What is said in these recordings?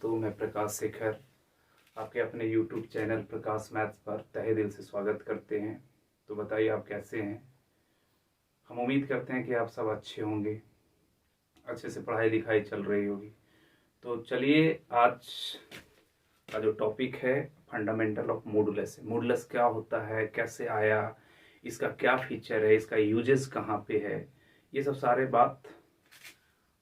दोस्तों, मैं प्रकाश शेखर आपके अपने YouTube चैनल प्रकाश मैथ्स पर तहे दिल से स्वागत करते हैं। तो बताइए आप कैसे हैं। हम उम्मीद करते हैं कि आप सब अच्छे होंगे, अच्छे से पढ़ाई लिखाई चल रही होगी। तो चलिए, आज का जो टॉपिक है फंडामेंटल ऑफ मॉडुलस है। मॉडुलस क्या होता है, कैसे आया, इसका क्या फीचर है, इसका यूजेस कहाँ पे है, ये सब सारे बात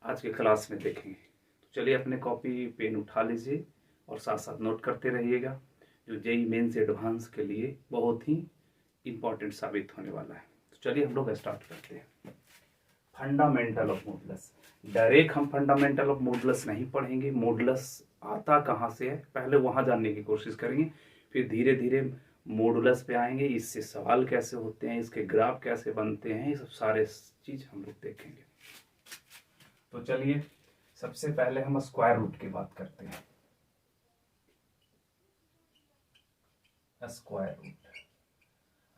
आज के क्लास में देखेंगे। तो चलिए अपने कॉपी पेन उठा लीजिए और साथ साथ नोट करते रहिएगा, जो जेईई मेंस एडवांस के लिए बहुत ही इम्पोर्टेंट साबित होने वाला है। तो चलिए हम लोग स्टार्ट करते हैं। Fundamental of modulus. डायरेक्ट हम फंडामेंटल ऑफ मॉडुलस नहीं पढ़ेंगे, मॉडुलस आता कहाँ से है पहले वहाँ जानने की कोशिश करेंगे, फिर धीरे धीरे मॉडुलस पे आएंगे, इससे सवाल कैसे होते हैं, इसके ग्राफ कैसे बनते हैं, ये सब सारे चीज हम लोग देखेंगे। तो चलिए सबसे पहले हम स्क्वायर रूट की बात करते हैं।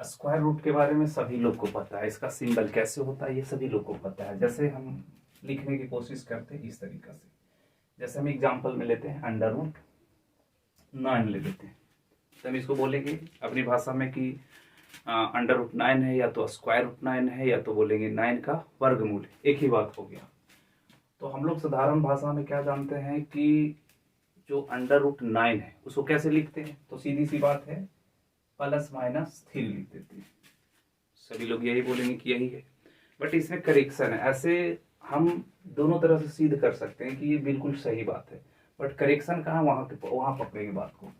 स्क्वायर रूट के बारे में सभी लोग को पता है, इसका सिंबल कैसे होता है ये सभी लोग को पता है। जैसे हम लिखने की कोशिश करते हैं इस तरीका से, जैसे हम एग्जांपल में लेते हैं √9 ले लेते हैं, तो हम इसको बोलेंगे अपनी भाषा में कि √9 है, या तो स्क्वायर रूट 9 है, या तो बोलेंगे 9 का वर्गमूल, एक ही बात हो गया। तो हम लोग साधारण भाषा में क्या जानते हैं कि जो √9 है उसको कैसे लिखते हैं, तो सीधी सी बात है ±3 लिख देते हैं। सभी लोग यही बोलेंगे कि यही है, बट इसमें करेक्शन है। ऐसे हम दोनों तरह से सिद्ध कर सकते हैं कि ये बिल्कुल सही बात है, बट करेक्शन कहाँ, वहां पकड़ेंगे बात को।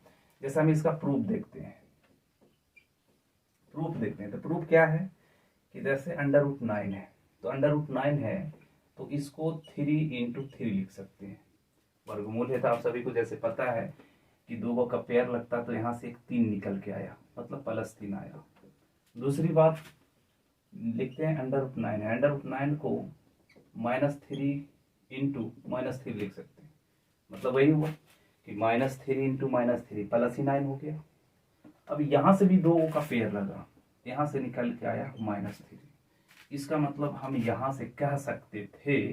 जैसे हम इसका प्रूफ देखते हैं, तो प्रूफ क्या है कि जैसे √9 है, तो √9 है तो इसको 3 × 3 लिख सकते हैं। वर्गमूल है तो आप सभी को जैसे पता है कि 2 का पेयर लगता, तो यहाँ से एक 3 निकल के आया, मतलब +3 आया। दूसरी बात लिखते हैं √9 है, √9 को -3 × -3 लिख सकते हैं, मतलब वही हुआ कि -3 × -3 +9 हो गया। अब यहाँ से भी 2 का पेयर लगा, यहाँ से निकल के आया -3। इसका मतलब हम यहाँ से कह सकते थे,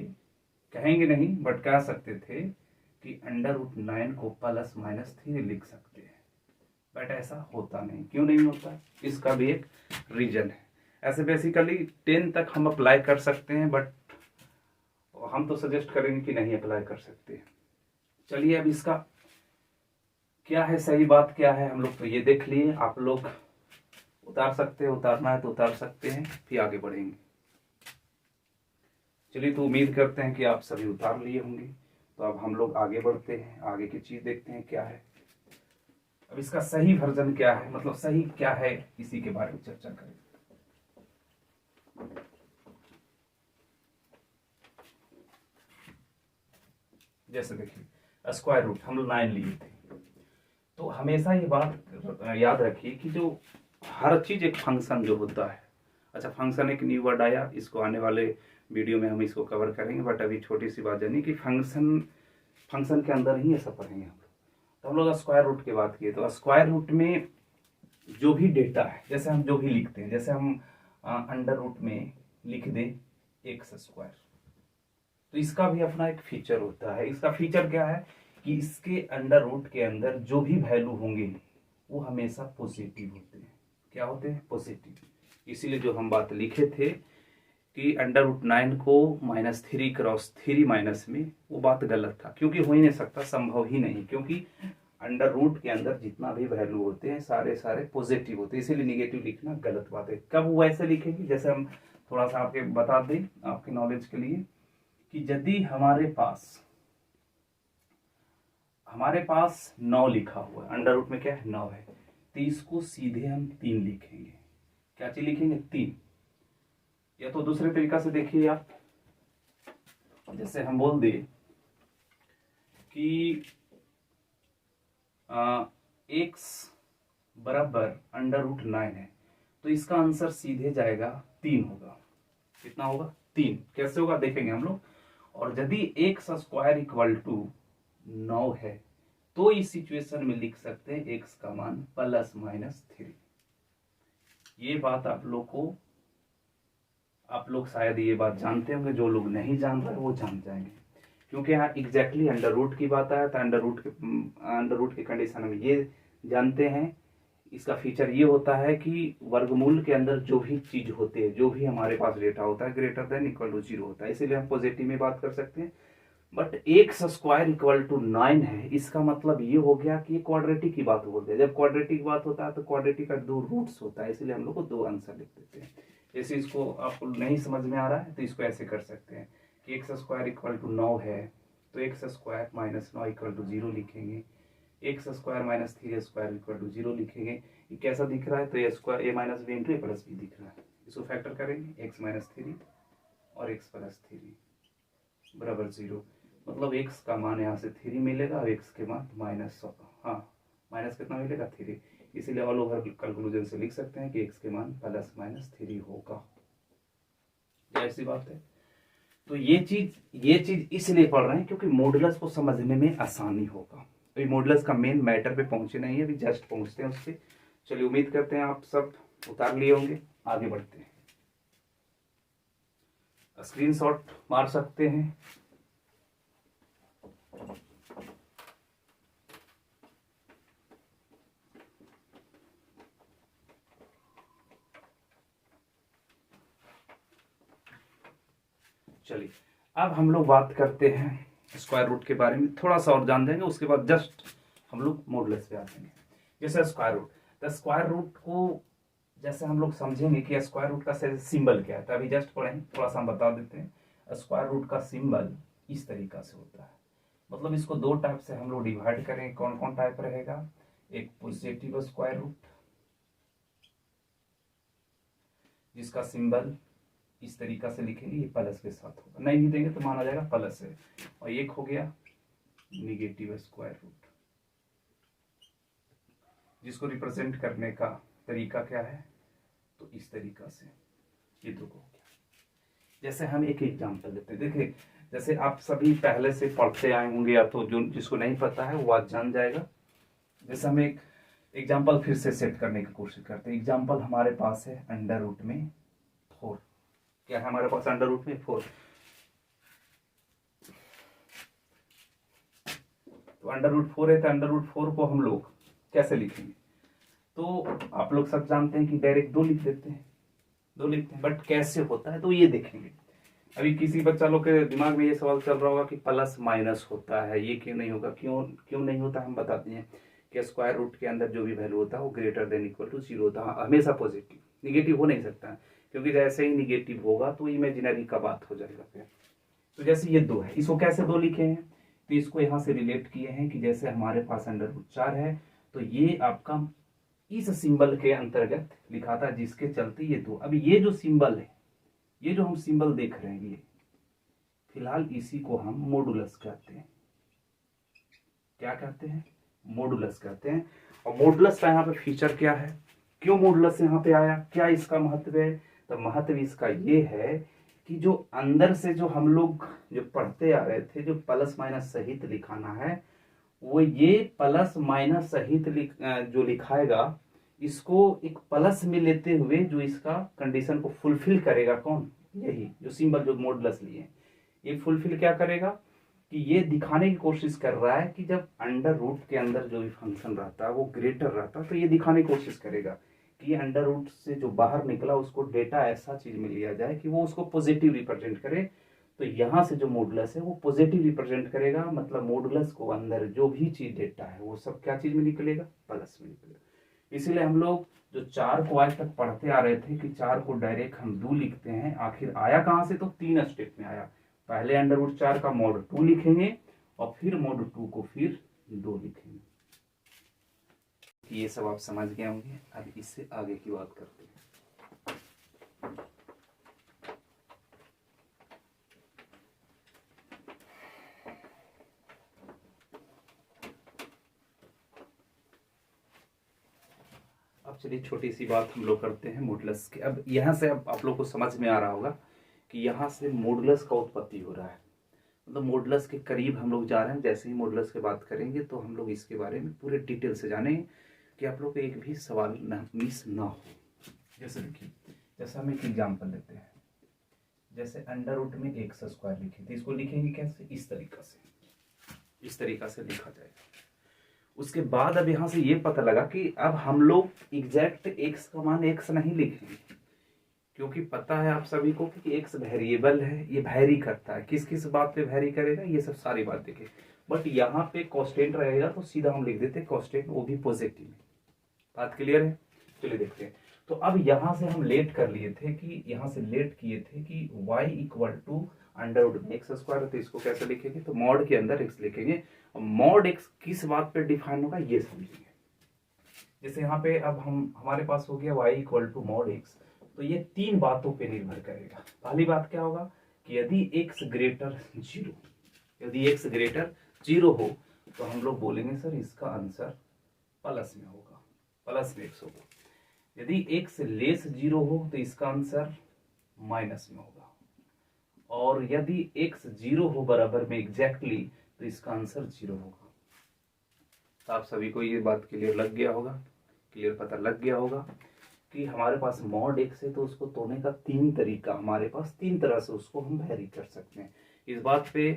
कहेंगे नहीं बट कह सकते थे कि √9 को +-3 लिख सकते हैं, बट ऐसा होता नहीं। क्यों नहीं होता, इसका भी एक रीजन है। ऐसे बेसिकली 10 तक हम अप्लाई कर सकते हैं, बट हम तो सजेस्ट करेंगे कि नहीं अप्लाई कर सकते। चलिए अब इसका क्या है, सही बात क्या है, हम लोग तो ये देख लिए। आप लोग उतार सकते हैं, उतारना है तो उतार सकते हैं, फिर आगे बढ़ेंगे। चलिए, तो उम्मीद करते हैं कि आप सभी उतार लिए होंगे। तो अब हम लोग आगे बढ़ते हैं, आगे की चीज देखते हैं क्या है। अब इसका सही वर्जन क्या है, मतलब सही क्या है, इसी के बारे में चर्चा करें। जैसे देखिए स्क्वायर रूट हम लोग 9 लिए थे, तो हमेशा ये बात याद रखिए कि जो हर चीज एक फंक्शन जो होता है। अच्छा, फंक्शन एक न्यू वर्ड आया, इसको आने वाले वीडियो में हम इसको कवर करेंगे, बट अभी छोटी सी बात जानिए कि फंक्शन के अंदर ही ये सब पढ़ेंगे हम लोग। तो हम लोग स्क्वायर रूट की बात किए, तो स्क्वायर रूट में जो भी डेटा है, जैसे हम जो भी लिखते हैं, जैसे हम अंडर रूट में लिख दें x², तो इसका भी अपना एक फीचर होता है। इसका फीचर क्या है कि इसके अंडर रूट के अंदर जो भी वैल्यू होंगे वो हमेशा पॉजिटिव होते हैं। क्या होते हैं? पॉजिटिव। इसीलिए जो हम बात लिखे थे कि √9 को -3 × 3 माइनस में, वो बात गलत था, क्योंकि हो ही नहीं सकता, संभव ही नहीं, क्योंकि अंडर रूट के अंदर जितना भी वैल्यू होते हैं सारे पॉजिटिव होते हैं, इसीलिए निगेटिव लिखना गलत बात है। कब वैसे लिखेंगे, जैसे हम थोड़ा सा आपके बता दें आपके नॉलेज के लिए, कि यदि हमारे पास 9 लिखा हुआ है, अंडर रूट में क्या है 9 है, तो इसको सीधे हम 3 लिखेंगे। क्या चीज लिखेंगे? 3। या तो दूसरे तरीका से देखिए आप, जैसे हम बोल दे कि x बराबर √9 है, तो इसका आंसर सीधे जाएगा 3 होगा। कितना होगा? 3। कैसे होगा देखेंगे हम लोग। और यदि x² = 9 है, तो इस सिचुएशन में लिख सकते हैं x का मान +-3। ये बात आप लोग शायद ये बात जानते होंगे, जो लोग नहीं जान रहे वो जान जाएंगे। क्योंकि यहाँ एग्जैक्टली अंडर रूट की बात आया, तो अंडर रूट की कंडीशन हम ये जानते हैं, इसका फीचर ये होता है कि वर्गमूल के अंदर जो भी चीज होती है, जो भी हमारे पास डेटा होता है, ग्रेटर देन इक्वल टू 0 होता है, इसीलिए हम पॉजिटिव में बात कर सकते हैं। But x square equal to 9 है, इसका मतलब ये हो गया कि क्वाड्रेटिक की बात हो गई। जब क्वाड्रेटिक की बात होता है तो क्वाड्रेटिक का 2 रूट्स होता है, इसलिए हम लोग को 2 आंसर लिख देते हैं। जैसे इसको आपको नहीं समझ में आ रहा है तो इसको ऐसे कर सकते हैं कि एक्स स्क्वायर इक्वल टू 9 है, तो x square minus 9 equal to 0 लिखेंगे, x square minus 3 square equal to 0 लिखेंगे। ये कैसा दिख रहा है, तो a square a minus b into a plus b दिख रहा है। इसको फैक्टर करेंगे, एक्स माइनस 3 और एक्स प्लस 3 बराबर 0, मतलब x का मान यहाँ से 3 मिलेगा और x के मान माइनस, हाँ माइनस कितना मिलेगा 3, इसीलिए ऑल ओवर कंक्लूजन से लिख सकते हैं कि x के मान प्लस माइनस 3 होगा। ऐसी बात है। तो ये चीज इसलिए पढ़ रहे हैं क्योंकि मॉडुलस को समझने में आसानी होगा। अभी मॉडुलस का मेन मैटर पे पहुंचे नहीं है, अभी जस्ट पहुंचते हैं उससे। चलिए उम्मीद करते हैं आप सब उतार लिए होंगे, आगे बढ़ते हैं। स्क्रीनशॉट मार सकते हैं। चलिए अब हम लोग बात करते हैं स्क्वायर रूट के बारे में, थोड़ा सा और जान देंगे, उसके बाद जस्ट हम लोग मॉडुलस पे आ जाएंगे। जैसे स्क्वायर रूट, तो स्क्वायर रूट को जैसे हम लोग समझेंगे कि स्क्वायर रूट का सिंबल क्या है, तो अभी जस्ट पढ़ेंगे, थोड़ा सा हम बता देते हैं। स्क्वायर रूट का सिंबल इस तरीका से होता है, मतलब इसको 2 टाइप से हम लोग डिवाइड करें। कौन कौन टाइप रहेगा, एक पॉजिटिव स्क्वायर रूट जिसका सिंबल इस तरीका से लिखेंगे, ये प्लस के साथ होगा, नहीं भी देंगे तो माना जाएगा प्लस है। और एक हो गया निगेटिव स्क्वायर रूट, जिसको रिप्रेजेंट करने का तरीका क्या है, तो इस तरीका से ये दो हो गया। जैसे हम एक एग्जांपल लेते हैं, देखिए जैसे आप सभी पहले से पढ़ते आए होंगे, या तो जो जिसको नहीं पता है वो आज जान जाएगा। जैसे हम एक एग्जांपल फिर से सेट करने की कोशिश करते हैं। एग्जांपल हमारे पास है अंडर रूट में 4, क्या है हमारे पास अंडर रूट में 4, तो अंडर रूट 4 है, तो अंडर रूट 4 को हम लोग कैसे लिखेंगे, तो आप लोग सब जानते हैं कि डायरेक्ट 2 लिख देते हैं, 2 लिखते हैं, बट कैसे होता है तो ये देखेंगे। अभी किसी बच्चा लोग के दिमाग में ये सवाल चल रहा होगा कि प्लस माइनस होता है, ये क्यों नहीं होगा, क्यों नहीं होता, हम बताते हैं कि स्क्वायर रूट के अंदर जो भी वैल्यू होता है वो ग्रेटर देन इक्वल टू 0 होता है, हमेशा पॉजिटिव, निगेटिव हो नहीं सकता, क्योंकि जैसे ही निगेटिव होगा तो इमेजिनरी का बात हो जाएगा फिर। तो जैसे ये 2 है, इसको कैसे 2 लिखे हैं, तो इसको यहाँ से रिलेट किए हैं कि जैसे हमारे पास अंडर रूट 4 है, तो ये आपका इस सिंबल के अंतर्गत लिखा था, जिसके चलते ये 2। अभी ये जो सिंबल है, ये जो हम सिंबल देख रहे हैं, ये फिलहाल इसी को हम मॉडुलस कहते हैं। क्या कहते हैं, मॉडुलस कहते हैं। और मॉडुलस का यहाँ पे फीचर क्या है, क्यों मॉडुलस यहाँ पे आया, क्या इसका महत्व है, तो महत्व इसका ये है कि जो अंदर से जो हम लोग जो पढ़ते आ रहे थे, जो प्लस माइनस सहित लिखाना है, वो ये प्लस माइनस सहित जो लिखाएगा, इसको एक प्लस में लेते हुए जो इसका कंडीशन को फुलफिल करेगा, कौन, यही जो सिंबल जो मॉडुलस लिए, ये फुलफिल क्या करेगा कि ये दिखाने की कोशिश कर रहा है कि जब अंडर रूट के अंदर जो भी फंक्शन रहता है वो ग्रेटर रहता है, तो ये दिखाने की कोशिश करेगा कि अंडर रूट से जो बाहर निकला उसको डेटा ऐसा चीज में लिया जाए कि वो उसको पॉजिटिव रिप्रेजेंट करे। तो यहाँ से जो मॉडुलस है वो पॉजिटिव रिप्रेजेंट करेगा, मतलब मॉडुलस को अंदर जो भी चीज डेटा है वो सब क्या चीज में निकलेगा, प्लस में निकलेगा। इसीलिए हम लोग जो 4 को आज तक पढ़ते आ रहे थे कि 4 को डायरेक्ट हम 2 लिखते हैं, आखिर आया कहाँ से, तो 3 स्टेप में आया। पहले अंडर रूट 4 का मॉड 2 लिखेंगे और फिर मॉड 2 को फिर 2 लिखेंगे। ये सब आप समझ गए होंगे, अब इससे आगे की बात करते हैं। अब चलिए छोटी सी बात हम लोग करते हैं मॉडुलस की। अब यहाँ से अब आप लोग को समझ में आ रहा होगा कि यहाँ से मॉडुलस का उत्पत्ति हो रहा है, मतलब मॉडुलस के करीब हम लोग जा रहे हैं। जैसे ही मॉडुलस की बात करेंगे तो हम लोग इसके बारे में पूरे डिटेल से जानेंगे कि आप लोग को एक भी सवाल मिस ना हो। जैसे देखिए, जैसे हम एक एग्जाम्पल लेते हैं, जैसे अंडर रूट में एक्स स्क्वायर लिखे थे, इसको लिखेंगे कैसे, इस तरीका से, इस तरीका से लिखा जाएगा। उसके बाद अब यहाँ से ये पता लगा कि अब हम लोग एग्जैक्ट एक्स का मान एक्स नहीं लिखेंगे, क्योंकि पता है आप सभी को कि एक्स वेरिएबल है, ये वैरी करता है। किस किस बात पे वैरी करेगा, ये सब सारी बात देखें। बट यहाँ पे कांस्टेंट रहेगा तो सीधा हम लिख देते कांस्टेंट, वो भी पॉजिटिव में। बात क्लियर है? चलिए देखते हैं। तो अब यहाँ से हम लेट कर लिए थे कि यहाँ से लेट किए थे कि y equal to under root में एक्स स्क्वायर, तो इसको कैसे लिखेंगे, तो मॉड के अंदर x लिखेंगे। मॉड x किस बात पे डिफाइन होगा ये समझेंगे। जैसे यहाँ पे अब हमारे पास हो गया y equal to mod x, तो ये तीन बातों पे निर्भर करेगा। पहली बात क्या होगा कि यदि x ग्रेटर 0, यदि x ग्रेटर 0 हो तो हम लोग बोलेंगे सर इसका आंसर प्लस में होगा, प्लस में x होगा। यदि x लेस 0 हो तो इसका आंसर माइनस में होगा, और यदि x 0 हो बराबर में एग्जैक्टली तो इसका आंसर 0 होगा। तो आप सभी को ये बात क्लियर लग गया होगा, क्लियर पता लग गया होगा कि हमारे पास मॉड x है तो उसको तोड़ने का तीन तरीका हमारे पास, तीन तरह से उसको हम वैरी कर सकते हैं। इस बात पे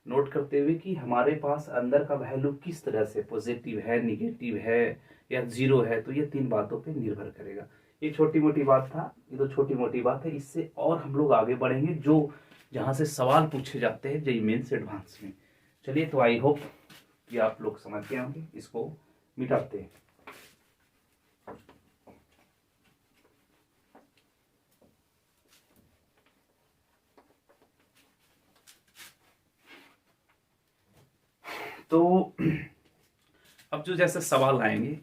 नोट करते हुए कि हमारे पास अंदर का वैल्यू किस तरह से पॉजिटिव है, निगेटिव है या 0 है, तो ये तीन बातों पे निर्भर करेगा। ये छोटी मोटी बात था, ये तो छोटी मोटी बात है, इससे और हम लोग आगे बढ़ेंगे जो जहाँ से सवाल पूछे जाते हैं जेईई मेंस एडवांस में। चलिए, तो आई होप कि आप लोग समझ गए होंगे। इसको मिटाते हैं। तो अब जो जैसे सवाल आएंगे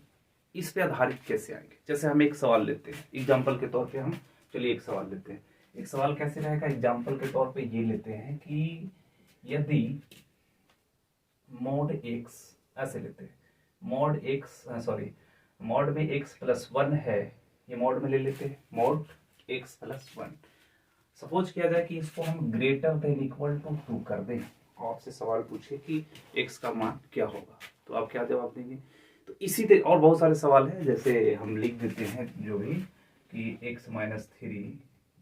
इस पे आधारित कैसे आएंगे, जैसे हम एक सवाल लेते हैं एग्जाम्पल के तौर पे, हम चलिए एक सवाल लेते हैं। एक सवाल कैसे रहेगा एग्जाम्पल के तौर पे, ये लेते हैं कि यदि मॉड एक्स, ऐसे लेते हैं मॉड एक्स, सॉरी मॉड में एक्स प्लस 1 है, ये मॉड में ले लेते हैं मॉड एक्स प्लस 1। सपोज किया जाए कि इसको हम ग्रेटर देन इक्वल टू 2 कर दें, आपसे सवाल पूछे कि x का मान क्या होगा, तो आप क्या जवाब देंगे। तो इसी तरह और बहुत सारे सवाल हैं, जैसे हम लिख देते हैं जो भी कि x minus 3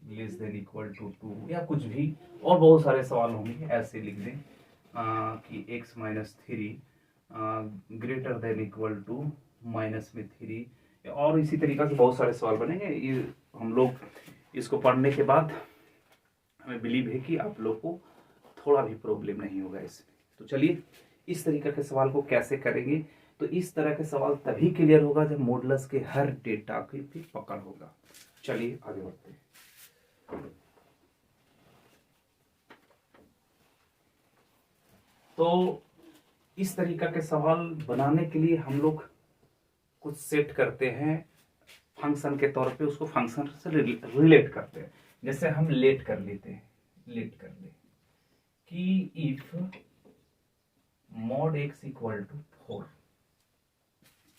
less than equal to 2 या कुछ भी, और बहुत सारे सवाल होंगे। ऐसे लिख दें कि x minus 3 greater than equal to minus में 3, और इसी तरीका से बहुत सारे सवाल बनेंगे। ये हम लोग इसको पढ़ने के बाद हमें बिलीव है कि आप लोग को थोड़ा भी प्रॉब्लम नहीं होगा इसमें। तो चलिए इस तरीके के सवाल को कैसे करेंगे, तो इस तरह के सवाल तभी क्लियर होगा जब मॉडुलस के हर डेटा की भी पकड़ होगा। चलिए आगे बढ़ते हैं। तो इस तरीका के सवाल बनाने के लिए हम लोग कुछ सेट करते हैं फंक्शन के तौर पे, उसको फंक्शन से रिलेट करते हैं। जैसे हम लेट कर लेते हैं, लेट कर ले कि if mod x equal to 4,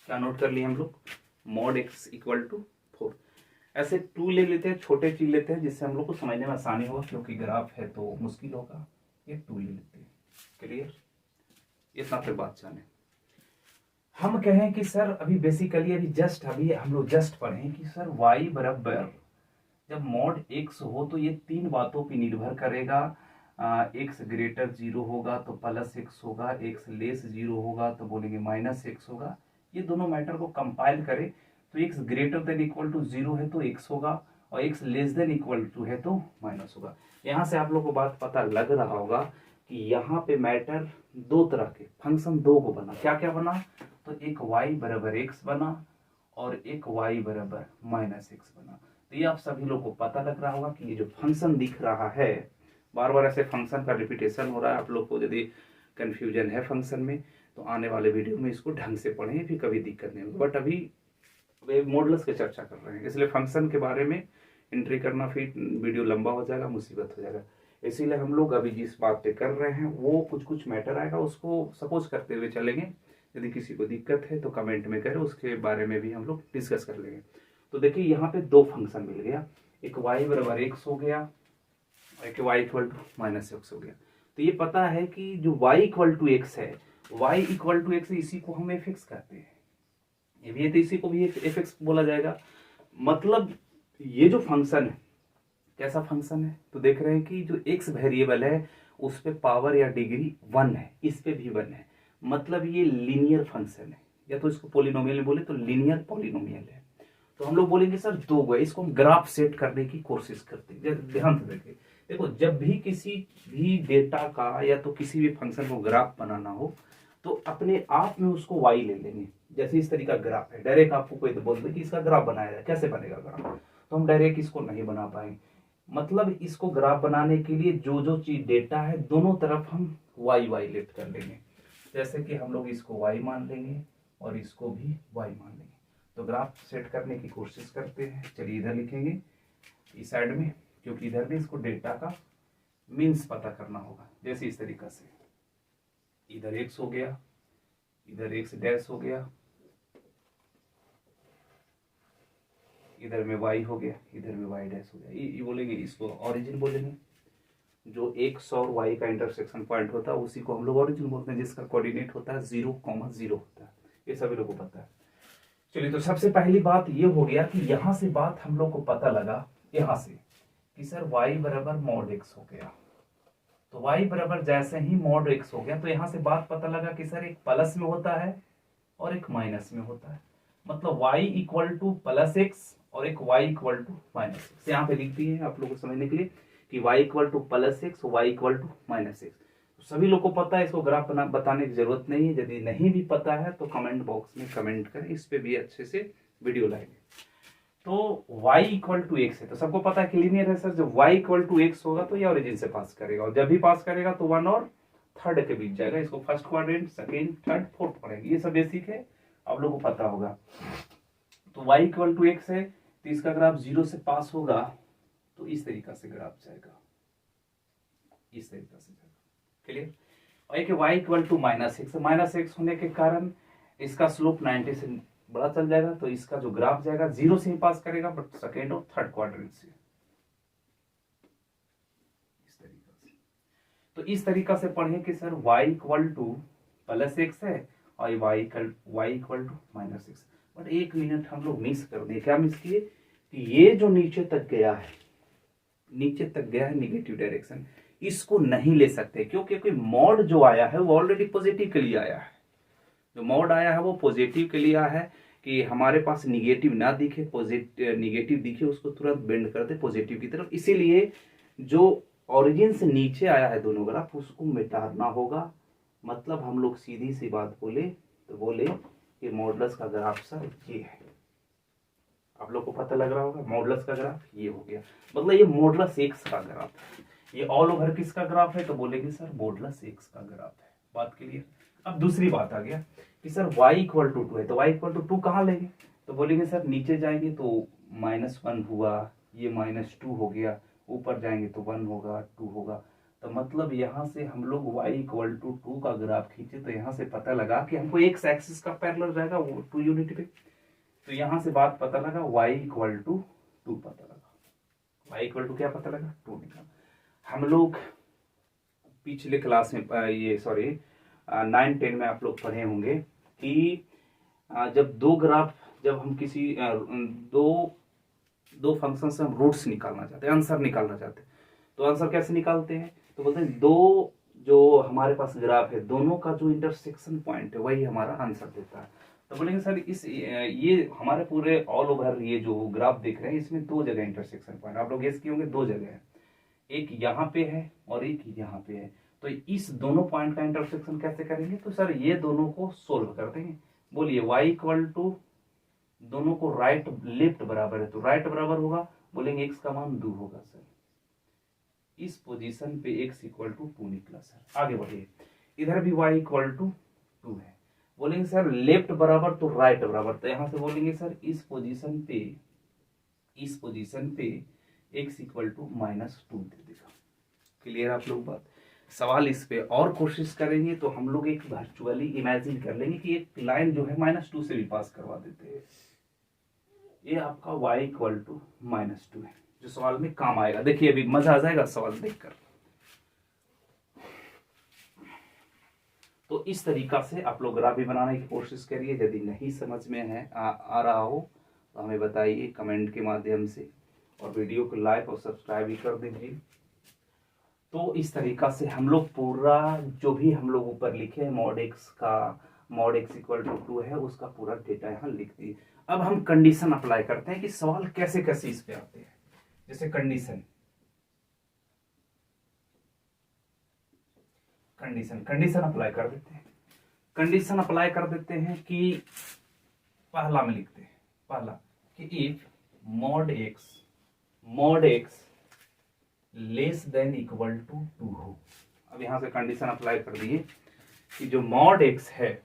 क्या नोट कर लिए हम लोग, मॉड x इक्वल टू 4। ऐसे 2 ले लेते हैं, छोटे चीज लेते हैं जिससे हम लोग को समझने में आसानी होगा, क्योंकि ग्राफ है तो मुश्किल होगा। ये 2 ले लेते हैं, क्लियर, इतना फिर बात जाने। हम कहें कि सर अभी बेसिकली अभी हम लोग जस्ट पढ़ें कि सर y बराबर जब मॉड x हो तो ये तीन बातों पर निर्भर करेगा। x ग्रेटर 0 होगा तो प्लस x होगा, x लेस 0 होगा तो बोलेंगे माइनस x होगा। ये दोनों मैटर को कंपाइल करें तो x greater than equal to 0 है तो x होगा, और x less than equal to है तो माइनस होगा। यहाँ से आप लोग को बात पता लग रहा होगा कि यहाँ पे मैटर दो तरह के फंक्शन दो को बना, क्या क्या बना, तो एक y बराबर x बना और एक y बराबर माइनस x बना। तो ये आप सभी लोग को पता लग रहा होगा कि ये जो फंक्शन दिख रहा है, बार बार ऐसे फंक्शन का रिपीटेशन हो रहा है। आप लोग को यदि कंफ्यूजन है फंक्शन में तो आने वाले वीडियो में इसको ढंग से पढ़ें, फिर कभी दिक्कत नहीं होगी। बट अभी मॉडुलस की चर्चा कर रहे हैं, इसलिए फंक्शन के बारे में एंट्री करना फिर वीडियो लंबा हो जाएगा, मुसीबत हो जाएगा। इसीलिए हम लोग अभी जिस बात पे कर रहे हैं वो कुछ मैटर आएगा, उसको सपोज करते हुए चलेंगे। यदि किसी को दिक्कत है तो कमेंट में करें, उसके बारे में भी हम लोग डिस्कस कर लेंगे। तो देखिए यहाँ पे दो फंक्शन मिल गया, एक y बराबर x हो गया, एक y equal to minus x हो गया। तो ये पता है कि जो y इक्वल टू एक्स है, y इक्वल टू एक्स, इसी को हम एफ एक्स कहते हैं, ये भी है तो इसी को भी एफ एक्स बोला जाएगा। मतलब ये जो फंक्शन है कैसा फंक्शन है, तो देख रहे हैं कि जो x वेरिएबल है उस पे पावर या डिग्री 1 है, इस पे भी 1 है, मतलब ये लीनियर फंक्शन है, या तो इसको पोलिनोमियल बोले तो लीनियर पोलिनोमियल है। तो हम लोग बोलेंगे सर दो गो, इसको हम ग्राफ सेट करने की कोशिश करते हैं। ध्यान से देखिए, देखो जब भी किसी भी डेटा का या तो किसी भी फंक्शन को ग्राफ बनाना हो तो अपने आप में उसको y ले लेंगे। जैसे इस तरीका ग्राफ है, डायरेक्ट आपको कोई तो बोल दे कि इसका ग्राफ बनाया जाए, कैसे बनेगा ग्राफ, तो हम डायरेक्ट इसको नहीं बना पाएंगे। मतलब इसको ग्राफ बनाने के लिए जो जो चीज डेटा है दोनों तरफ हम y लिफ्ट कर लेंगे। जैसे कि हम लोग इसको y मान लेंगे और इसको भी y मान लेंगे। तो ग्राफ सेट करने की कोशिश करते हैं। चलिए इधर लिखेंगे इस साइड में, क्योंकि इधर भी इसको डेटा का मीन्स पता करना होगा। जैसे इस तरीका से इधर x हो गया, इधर x डैश हो गया, इधर में y हो गया, इधर में y डैश हो गया। ये बोलेंगे, इसको ओरिजिन बोलेंगे। जो x और y का इंटरसेक्शन पॉइंट होता है उसी को हम लोग ओरिजिन बोलते हैं, जिसका कोऑर्डिनेट होता है 0,0 होता है। ये सभी लोगों को पता है। चलिए, तो सबसे पहली बात ये हो गया कि यहां से बात हम लोग को पता लगा यहां से कि सर y बराबर मॉड x हो गया। तो y बराबर जैसे ही मॉड x हो गया तो यहां से बात पता लगा कि सर एक प्लस में होता है और एक माइनस में होता है। मतलब y equal to plus x और एक y equal to minus x. यहाँ पे लिख दिए हैं आप लोगों को समझने के लिए कि y equal to plus x, y equal to minus x. सभी लोग को पता है, इसको ग्राफ बताने की जरूरत नहीं है। यदि नहीं भी पता है तो कमेंट बॉक्स में कमेंट करें, इस पे भी अच्छे से वीडियो लाएंगे। तो y इक्वल टू एक्स है, तो सबको पता है कि लीनियर है सर। जब y इक्वल टू एक्स होगा तो ये ओरिजिन से पास करेगा, और जब भी पास करेगा तो 1 और 3rd के बीच जाएगा। इसको first quadrant, second, third, fourth पढ़ेंगे। ये सब बेसिक है, आप लोगों को पता होगा। तो y इक्वल टू एक्स है, तो इसका ग्राफ 0 से पास होगा तो इस तरीका से ग्राफ जाएगा, इस तरीका से जाएगा। क्लियर। और एक y equal to minus x होने के कारण इसका स्लोप 90 से बड़ा चल जाएगा, तो इसका जो ग्राफ जाएगा 0 से ही पास करेगा, बट सेकेंड और थर्ड क्वाड्रेंट से, इस तरीका से। तो इस तरीका से पढ़ें कि sir y equal to plus x है और y equal to minus x. But एक मिनट हम लोग मिस कर दिए। क्या मिस किए कि ये जो नीचे तक गया है, नीचे तक गया है निगेटिव डायरेक्शन, इसको नहीं ले सकते। क्यों? क्योंकि मॉड जो आया है वो ऑलरेडी पॉजिटिव के लिए आया है। जो मॉड आया है वो पॉजिटिव के लिए आया है कि हमारे पास निगेटिव ना दिखे, पॉजिटिव निगेटिव दिखे उसको तुरंत बेंड कर दे पॉजिटिव की तरफ। इसीलिए जो ओरिजिन से नीचे आया है दोनों ग्राफ उसको मिटाना होगा। मतलब हम लोग सीधी सी बात बोले तो बोले कि मॉडुलस का ग्राफ सर ये है। आप लोग को पता लग रहा होगा मॉडुलस का ग्राफ ये हो गया, मतलब ये मॉडुलस एक्स का ग्राफ है। ये ऑल ओवर किसका ग्राफ है? तो बोलेंगे सर मॉडुलस एक्स का ग्राफ है। बात क्लियर। अब दूसरी बात आ गया कि सर y इक्वल टू 2 है, तो y इक्वल टू 2 कहाँ लेंगे? तो बोलेंगे सर नीचे जाएंगे तो -1 हुआ, ये -2 हो गया, ऊपर जाएंगे तो 1 होगा, 2 होगा। तो मतलब यहाँ से हम लोग y इक्वल टू 2 का ग्राफ खींचे तो यहाँ से पता लगा कि हमको एक्स एक्सिस का पैरेलल रहेगा वो 2 यूनिट पे। तो यहाँ से बात पता लगा y इक्वल टू 2 पता लगा। y इक्वल टू क्या पता लगा? 2 निकाला। हम लोग पिछले क्लास में 9-10 में आप लोग पढ़े होंगे कि जब हम किसी दो फंक्शन से हम रूट्स निकालना चाहते हैं, आंसर निकालना चाहते हैं, तो आंसर कैसे निकालते हैं? तो बोलते हैं दो जो हमारे पास ग्राफ है दोनों का जो इंटरसेक्शन पॉइंट है वही हमारा आंसर देता है। तो बोलेंगे सर ये हमारे पूरे ऑल ओवर ये जो ग्राफ देख रहे हैं इसमें 2 जगह इंटरसेक्शन पॉइंट, आप लोग गेस किए होंगे 2 जगह है, एक यहाँ पे है और एक यहाँ पे है। तो इस दोनों पॉइंट का इंटरसेक्शन कैसे करेंगे? तो सर ये दोनों को सोल्व कर देंगे। बोलिए y इक्वल टू दोनों को राइट लेफ्ट बराबर है, तो राइट बराबर होगा, बोलेंगे x का मान 2 होगा सर। इस पोजीशन पे x इक्वल टू 2 निकला सर। आगे बढ़िए, इधर भी y इक्वल टू 2 है, बोलेंगे सर लेफ्ट बराबर तो राइट बराबर, तो यहां से बोलेंगे सर इस पोजीशन पे x इक्वल टू -2 दे देगा। क्लियर आप लोग बात? सवाल इस पे और कोशिश करेंगे तो हम लोग एक वर्चुअली इमेजिन कर लेंगे कि एक लाइन जो है -2 से भी पास करवा देते हैं। ये आपका y इक्वल टू -2 है जो सवाल में काम आएगा। देखिए अभी मजा आ जाएगा सवाल देखकर। तो इस तरीका से आप लोग ग्राफ भी बनाने की कोशिश करिए। यदि नहीं समझ में है आ रहा हो तो हमें बताइए कमेंट के माध्यम से, और वीडियो को लाइक और सब्सक्राइब भी कर दीजिए। तो इस तरीका से हम लोग पूरा जो भी हम लोग ऊपर लिखे हैं मॉड एक्स का, मॉड एक्स इक्वल टू 2 है, उसका पूरा डेटा यहाँ लिख दिए। अब हम कंडीशन अप्लाई करते हैं कि सवाल कैसे कैसे इस पे आते हैं। जैसे कंडीशन अप्लाई कर देते हैं। कंडीशन अप्लाई कर देते हैं कि पहला में लिखते हैं, पहला कि if mod x less than equal to 2 हो। अब यहां से कंडीशन अप्लाई कर दिए कि जो मॉड एक्स है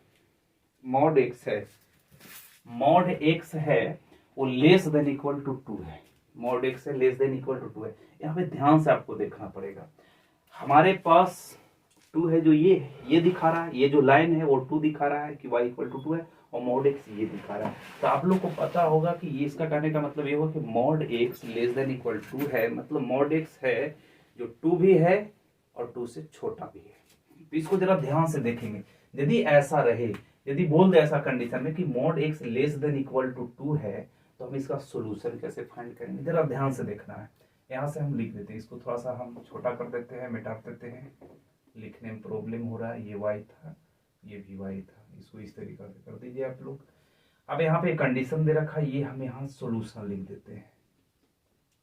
वो लेस देन इक्वल टू 2 है। मॉड एक्स है लेस देन इक्वल टू 2 है। यहाँ पे ध्यान से आपको देखना पड़ेगा, हमारे पास 2 है जो ये दिखा रहा है, ये जो लाइन है वो 2 दिखा रहा है कि y इक्वल टू 2 है, और मॉड एक्स ये दिखा रहा है। तो आप लोग को पता होगा कि ये इसका कहने का मतलब ये होगा कि mod x less than equal 2 है, मतलब मॉड एक्स है जो 2 भी है और 2 से छोटा भी है। तो इसको जरा ध्यान से देखेंगे। यदि ऐसा रहे, यदि बोल दे ऐसा कंडीशन में कि mod x less than equal to 2 है, तो हम इसका सोल्यूशन कैसे फाइंड करेंगे, जरा ध्यान से देखना है। यहाँ से हम लिख देते हैं, इसको थोड़ा सा हम छोटा कर देते हैं, मिटा देते हैं, लिखने में प्रॉब्लम हो रहा है। ये y था, ये भी y था, इसको इस तरीका से कर दीजिए आप लोग। अब यहाँ पे कंडीशन दे रखा है, ये हम यहाँ सोल्यूशन लिख देते हैं।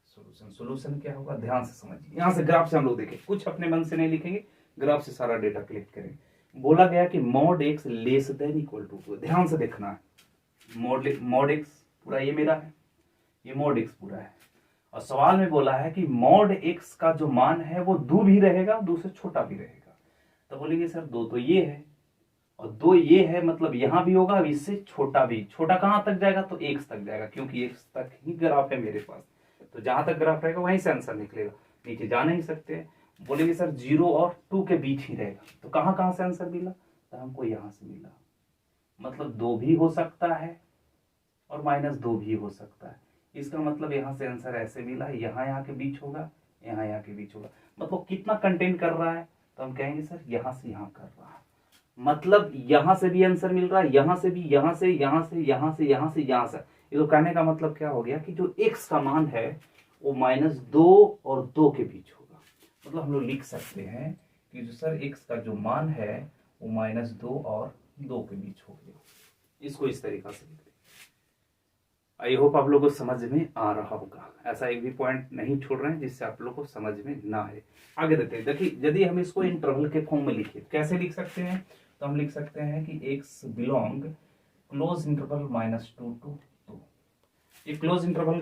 सोल्यूशन क्या होगा, ध्यान से समझिए। यहाँ से ग्राफ से हम लोग देखें, कुछ अपने मन से नहीं लिखेंगे, ग्राफ से सारा डेटा कलेक्ट करेंगे। बोला गया कि mod x less than equal to 2, ध्यान से देखना है। मॉड एक्स पूरा ये मेरा है, ये मॉड एक्स पूरा है, और सवाल में बोला है कि मॉड एक्स का जो मान है वो 2 भी रहेगा, 2 से छोटा भी रहेगा। तो बोलेंगे सर 2 तो ये है और 2 ये है, मतलब यहां भी होगा, इससे छोटा भी। छोटा कहां तक जाएगा, तो x तक जाएगा, क्योंकि x तक ही ग्राफ है मेरे पास। तो जहां तक ग्राफ रहेगा वहीं से आंसर निकलेगा, नीचे जा नहीं सकते। बोलेंगे सर 0 और 2 के बीच ही रहेगा, तो कहां कहां से आंसर मिला, तो हमको यहां से मिला, मतलब 2 भी हो सकता है और -2 भी हो सकता है। इसका मतलब यहाँ से आंसर ऐसे मिला, यहाँ के बीच होगा, यहाँ के बीच होगा। मतलब कितना कंटेन कर रहा है, तो हम कहेंगे सर यहाँ से यहाँ कर रहा है, मतलब यहाँ से भी आंसर मिल रहा है, यहाँ से भी, यहाँ से, यहाँ से, यहाँ से, यहाँ से, यहाँ से। ये तो कहने का मतलब क्या हो गया कि जो x का मान है वो -2 और 2 के बीच होगा। मतलब हम लोग लिख सकते हैं कि जो सर x का जो मान है वो -2 और 2 के बीच हो गया। इसको इस तरीका से लिख, आई होप आप लोगों को समझ में आ रहा होगा। ऐसा एक भी पॉइंट नहीं छोड़ रहे हैं जिससे आप लोगों को समझ में ना आए। आगे देते हैं, देखिए यदि हम इसको इंटरवल के फॉर्म में लिखे, कैसे लिख सकते हैं, तो हम लिख सकते हैं कि x belong close interval -2 to 2। ये क्लोज इंटरवल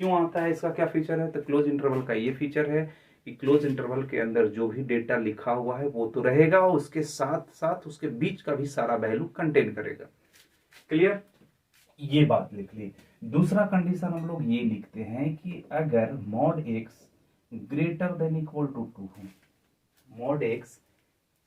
क्यों आता है, इसका क्या फीचर है, तो क्लोज इंटरवल का ये फीचर है कि क्लोज इंटरवल के अंदर जो भी डेटा लिखा हुआ है वो तो रहेगा, और उसके साथ साथ उसके बीच का भी सारा वैल्यू कंटेन करेगा। क्लियर, ये बात लिख ली। दूसरा कंडीशन हम लोग ये लिखते हैं कि अगर mod x greater than equal to 2 हो, mod x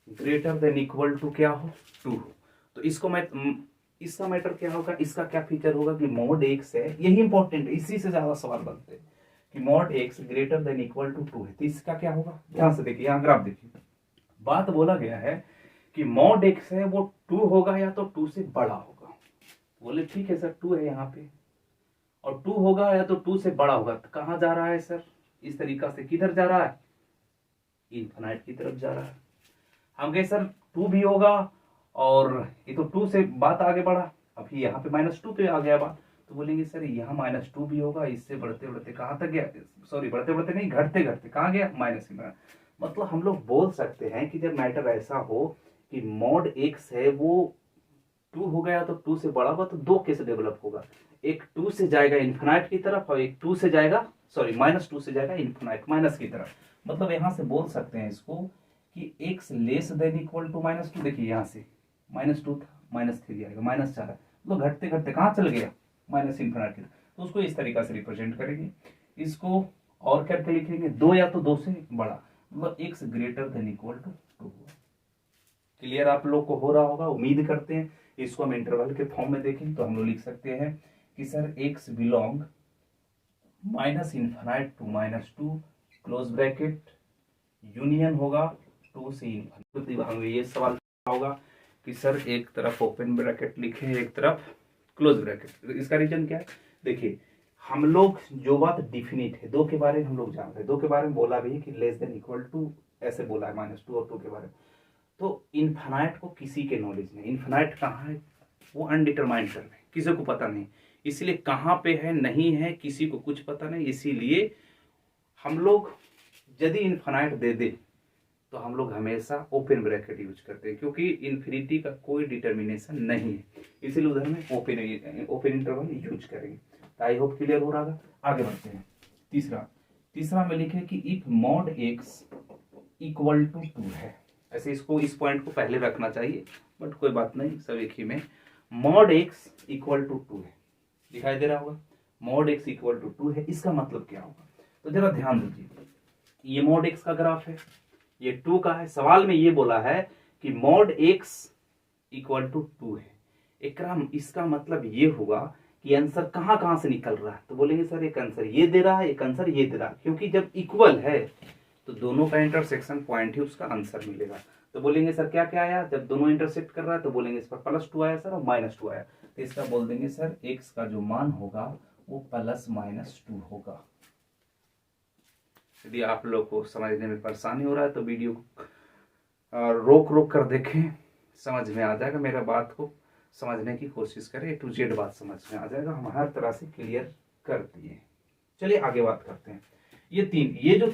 greater than equal to क्या हो, 2 हो, तो इसका मैटर क्या होगा, इसका क्या फीचर होगा कि मॉड एक्स है, यही इंपॉर्टेंट है, इसी से ज्यादा सवाल बनते हैं कि mod x greater than equal to 2 है, तो इसका क्या होगा। ध्यान से देखिए, यहाँ ग्राफ देखिए, बात बोला गया है कि मॉड एक्स है वो 2 होगा या तो 2 से बड़ा होगा। बोले ठीक है सर 2 है यहाँ पे, और 2 होगा या तो 2 से बड़ा होगा, तो कहाँ जा रहा है सर, इस तरीका से किधर जा रहा है, इनफिनाइट की तरफ जा रहा है। हम कहे सर 2 भी होगा, और ये तो 2 से बात आगे बढ़ा, अभी यहाँ पे -2 पे आ गया बात, तो बोलेंगे सर यहाँ -2 भी होगा, इससे बढ़ते बढ़ते कहाँ तक गया, सॉरी बढ़ते बढ़ते नहीं, घटते घटते कहाँ गया, -। मतलब हम लोग बोल सकते हैं कि जब मैटर ऐसा हो कि मॉड एक्स है वो 2 हो गया तो 2 से बड़ा होगा, तो 2 कैसे डेवलप होगा, एक 2 से जाएगा इन्फिनाइट की तरफ, और एक 2 से जाएगा, सॉरी -2 से जाएगा इन्फिनाइट माइनस की तरफ। मतलब यहां से बोल सकते हैं इसको कि x less than equal to -2, देखिए यहाँ से -2 था, -3 आएगा, -4 है, तो घटते घटते कहाँ चल गया, माइनस इन्फिनाइट की तरफ। तो उसको इस तरीका से रिप्रेजेंट करेंगे। इसको और करके लिखेंगे 2 या तो 2 से बड़ा, मतलब x greater than equal to 2। Clear आप लोग को हो रहा होगा, उम्मीद करते हैं। इसको हम इंटरवल के फॉर्म में देखें तो हम लोग लिख सकते हैं कि sir x belong -∞ to -2 close bracket union होगा 2 से ∞। ये सवाल होगा कि सर एक तरफ ओपन ब्रैकेट लिखे, एक तरफ क्लोज ब्रैकेट, इसका रीजन क्या है, देखिए हम लोग जो बात डिफिनिट है, दो के बारे में हम लोग जानते हैं, दो के बारे में बोला भी है कि लेस देन इक्वल टू ऐसे बोला है, -2 और 2 के बारे में। तो इन्फिनाइट को किसी के नॉलेज नहीं, इन्फिनाइट कहाँ है वो अनडिटरमाइंड कर रहे, किसी को पता नहीं, इसलिए कहाँ पे है नहीं है किसी को कुछ पता नहीं। इसीलिए हम लोग यदि इन्फिनाइट दे दे तो हम लोग हमेशा ओपन ब्रैकेट यूज करते हैं, क्योंकि इन्फिनिटी का कोई डिटर्मिनेशन नहीं है, इसीलिए उधर में ओपन इंटरवल यूज करेंगे। तो आई होप क्लियर हो रहा है। आगे बढ़ते हैं। तीसरा में लिखे कि if mod x equal to 2 है, ऐसे इसको इस पॉइंट को पहले रखना चाहिए, बट कोई बात नहीं, सब एक ही में। मॉड एक्स इक्वल टू 2 है, दिखाई दे रहा होगा, मॉड एक्स इक्वल टू 2 है, इसका मतलब क्या होगा? तो जरा ध्यान दीजिए, ये मॉड एक्स का ग्राफ है, ये 2 का है। सवाल में ये बोला है कि मॉड एक्स इक्वल टू 2 है, इसका मतलब ये होगा कि आंसर कहां कहां से निकल रहा है। तो बोलेंगे सर एक आंसर ये दे रहा है, एक आंसर ये दे रहा है, क्योंकि जब इक्वल है तो दोनों का इंटरसेक्शन पॉइंट ही उसका आंसर मिलेगा। तो बोलेंगे सर क्या क्या आया, जब दोनों इंटरसेक्ट कर रहा है तो बोलेंगे इस पर +2 आया सर और -2 आया, तो इसका बोल देंगे सर एक्स का जो मान होगा वो +-2 होगा। यदि आप लोग को समझने में परेशानी हो रहा है तो वीडियो को रोक रोक कर देखें, समझ में आ जाएगा। मेरा बात को समझने की कोशिश करें, A to Z बात समझ में आ जाएगा, हम हर तरह से क्लियर कर दिए। चलिए आगे बात करते हैं। ये जो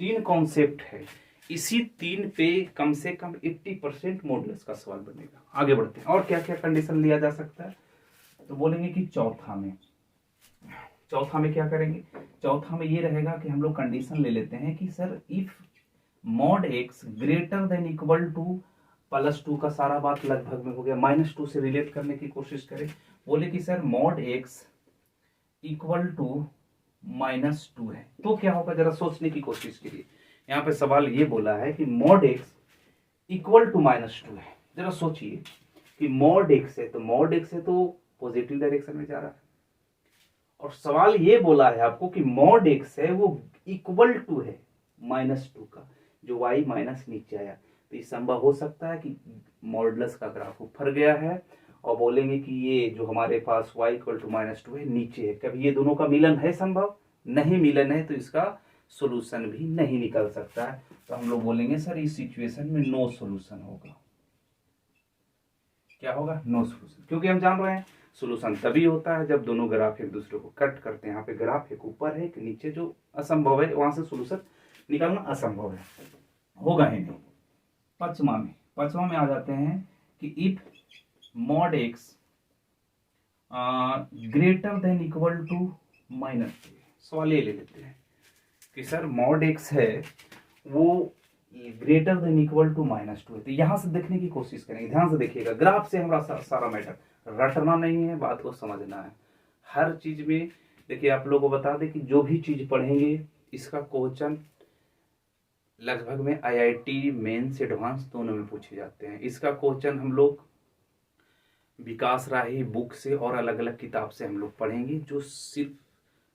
तीन कॉन्सेप्ट है, इसी 3 पे कम से कम 80% मॉडुलस का सवाल बनेगा। आगे बढ़ते हैं। और क्या क्या कंडीशन लिया जा सकता है, तो बोलेंगे कि चौथा में क्या करेंगे, चौथा में ये रहेगा कि हम लोग कंडीशन ले लेते हैं कि sir if mod x greater than equal to +2 का सारा बात लगभग में हो गया, -2 से रिलेट करने की कोशिश करें। बोले कि sir mod x equal to -2 है, तो क्या होगा, जरा सोचने की कोशिश कीजिए। यहाँ पे सवाल ये बोला है कि मॉड एक्स इक्वल टू -2 है, जरा सोचिए कि मॉड एक्स है, तो मॉड एक्स है तो पॉजिटिव डायरेक्शन में जा रहा है, और सवाल ये बोला है आपको कि मॉड एक्स है वो इक्वल टू है -2 का, जो y माइनस नीचे आया, तो ये संभव हो सकता है कि मॉडुलस का ग्राफ ऊपर गया है, और बोलेंगे कि ये जो हमारे पास y इक्वल टू -2 है नीचे है। कभी ये दोनों का मिलन है संभव? नहीं मिलन है, तो इसका सोल्यूशन भी नहीं निकल सकता है। तो हम लोग बोलेंगे सर इस सिचुएशन में नो सोल्यूशन होगा। क्या होगा? नो सोल्यूशन, क्योंकि हम जान रहे हैं सोल्यूशन तभी होता है जब दोनों ग्राफ एक दूसरे को कट करते हैं। यहाँ पे ग्राफ एक ऊपर है एक नीचे, जो असंभव है वहां से सोल्यूशन निकालना असंभव है, होगा ही नहीं। पांचवा में आ जाते हैं कि if mod x greater than equal to -3, सवाल ये ले लेते हैं कि सर मॉड एक्स है वो ग्रेटर देन इक्वल टू -2 है, तो यहां से देखने की कोशिश करेंगे। ध्यान से देखिएगा, ग्राफ से हमारा सारा मैटर, रटना नहीं है, बात को समझना है। हर चीज में देखिए, आप लोगों को बता दें कि जो भी चीज पढ़ेंगे इसका क्वेश्चन लगभग में IIT मेंस एडवांस दोनों में पूछे जाते हैं। इसका क्वेश्चन हम लोग विकास राही बुक से और अलग अलग किताब से हम लोग पढ़ेंगे, जो सिर्फ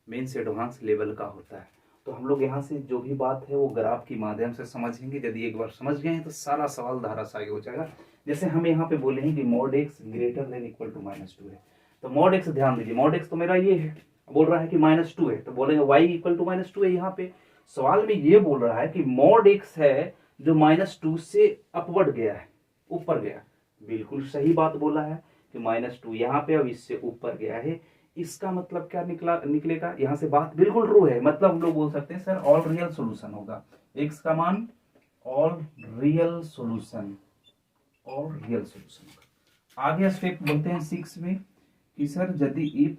मेंस एडवांस लेवल का होता है। तो हम लोग यहाँ से जो भी बात है वो ग्राफ के माध्यम से समझेंगे। यदि एक बार समझ गए हैं तो सारा सवाल धाराशायी हो जाएगा। जैसे हम यहाँ पे बोले हैं कि mod x greater than equal to -2 है, तो मॉड एक्स, ध्यान दीजिए, मॉड एक्स तो मेरा ये है, बोल रहा है कि -2 है, तो बोलेंगे y इक्वल टू -2 है। यहाँ पे सवाल में ये बोल रहा है कि मॉड एक्स है जो -2 से अपवर्ड गया है, ऊपर गया। बिल्कुल सही बात बोला है कि -2 यहाँ पे अब इससे ऊपर गया है। इसका मतलब क्या निकलेगा, यहाँ से बात बिल्कुल ट्रू है। मतलब हम लोग बोल सकते हैं सर ऑल रियल सोल्यूशन होगा, एक्स का मान ऑल रियल सोल्यूशन होगा। आगे स्टेप बोलते हैं 6 में कि सर यदि if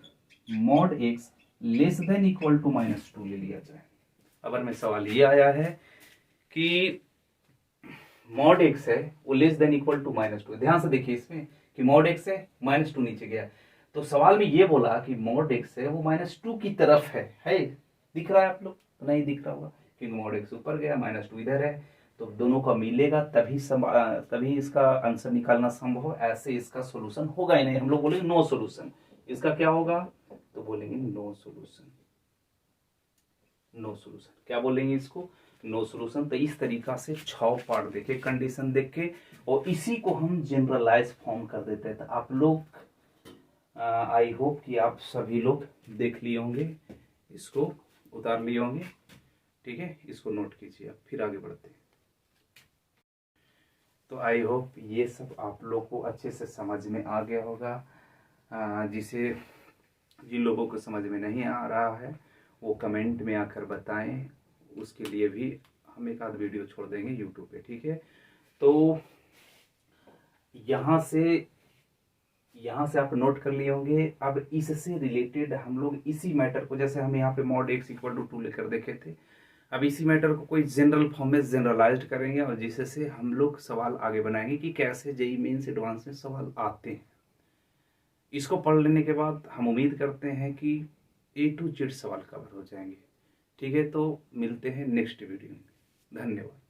mod x less than equal to -2 ले लिया जाए। अगर में सवाल ये आया है कि मॉड एक्स है वो लेस देन इक्वल टू -2, ध्यान से देखिए इसमें कि मॉड एक्स है -2 नीचे गया, तो सवाल में ये बोला कि मॉड एक्स है वो -2 की तरफ है, दिख रहा है आप लोग? तो नहीं दिख रहा होगा, क्योंकि मॉड एक्स ऊपर गया, -2 इधर है, तो दोनों का मिलेगा तभी इसका आंसर निकालना संभव है। ऐसे इसका सोल्यूशन होगा ही नहीं। हम लोग बोलेंगे नो सोल्यूशन। इसका क्या होगा, तो बोलेंगे नो सोल्यूशन। क्या बोलेंगे इसको? No solution. तो इस तरीका से 6 पार्ट देखे, कंडीशन देख के, और इसी को हम जनरलाइज फॉर्म कर देते हैं। तो आप लोग आई होप कि आप सभी लोग देख लिए होंगे, इसको उतार लिए होंगे। ठीक है, इसको नोट कीजिए। अब फिर आगे बढ़ते हैं। तो आई होप ये सब आप लोग को अच्छे से समझ में आ गया होगा। जिसे जिन लोगों को समझ में नहीं आ रहा है वो कमेंट में आकर बताएं, उसके लिए भी हम एक आध वीडियो छोड़ देंगे यूट्यूब पे। ठीक है, तो यहाँ से आप नोट कर लिए होंगे। अब इससे रिलेटेड हम लोग इसी मैटर को, जैसे हम यहाँ पे mod x = 2 लेकर देखे थे, अब इसी मैटर को कोई जनरल फॉर्म में जनरलाइज्ड करेंगे और जिससे हम लोग सवाल आगे बनाएंगे कि कैसे जेईई मेंस एडवांस में सवाल आते हैं। इसको पढ़ लेने के बाद हम उम्मीद करते हैं कि A to Z सवाल कवर हो जाएंगे। ठीक है, तो मिलते हैं नेक्स्ट वीडियो में। धन्यवाद।